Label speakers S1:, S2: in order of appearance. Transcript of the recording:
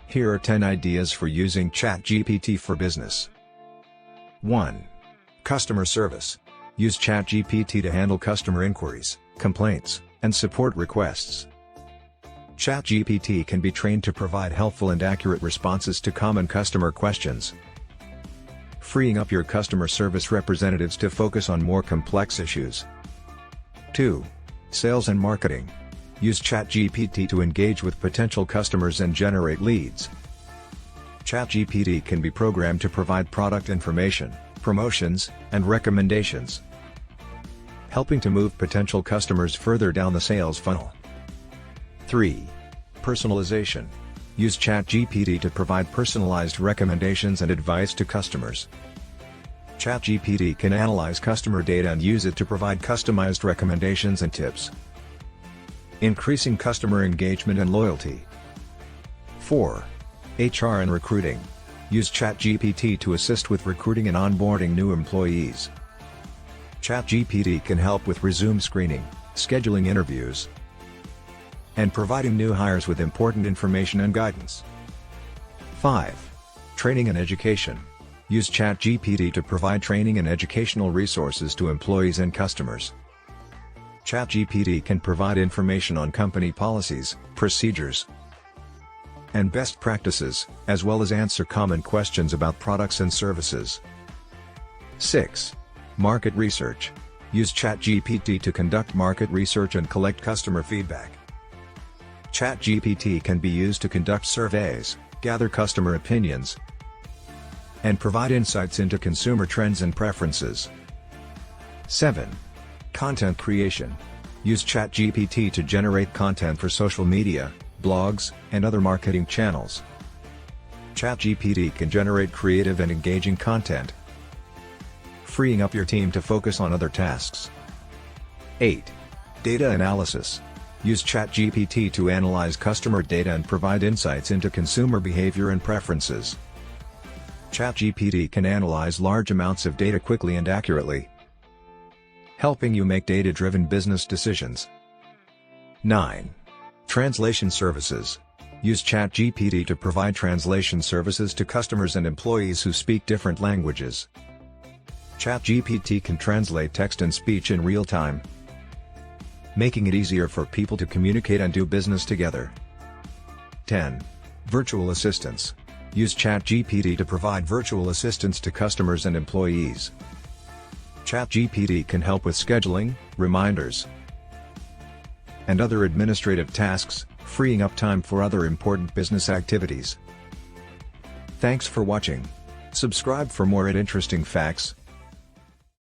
S1: Here are 10 ideas for using ChatGPT for business. 1. Customer service. Use ChatGPT to handle customer inquiries, complaints, and support requests. ChatGPT can be trained to provide helpful and accurate responses to common customer questions, freeing up your customer service representatives to focus on more complex issues. 2. Sales and marketing. Use ChatGPT to engage with potential customers and generate leads. ChatGPT can be programmed to provide product information, promotions, and recommendations, helping to move potential customers further down the sales funnel. 3. Personalization. Use ChatGPT to provide personalized recommendations and advice to customers. ChatGPT can analyze customer data and use it to provide customized recommendations and tips, increasing customer engagement and loyalty. 4. HR and recruiting. Use ChatGPT to assist with recruiting and onboarding new employees. ChatGPT can help with resume screening, scheduling interviews, and providing new hires with important information and guidance. 5. Training and education. Use ChatGPT to provide training and educational resources to employees and customers. ChatGPT can provide information on company policies, procedures, and best practices, as well as answer common questions about products and services. 6. Market research. Use ChatGPT to conduct market research and collect customer feedback. ChatGPT can be used to conduct surveys, gather customer opinions, and provide insights into consumer trends and preferences. 7. Content creation. Use ChatGPT to generate content for social media, blogs, and other marketing channels. ChatGPT can generate creative and engaging content, freeing up your team to focus on other tasks. 8. Data analysis. Use ChatGPT to analyze customer data and provide insights into consumer behavior and preferences. ChatGPT can analyze large amounts of data quickly and accurately, helping you make data-driven business decisions. 9. Translation services. Use ChatGPT to provide translation services to customers and employees who speak different languages. ChatGPT can translate text and speech in real time, making it easier for people to communicate and do business together. 10. Virtual assistants. Use ChatGPT to provide virtual assistance to customers and employees. ChatGPT can help with scheduling, reminders, and other administrative tasks, freeing up time for other important business activities. Thanks for watching. Subscribe for more interesting facts,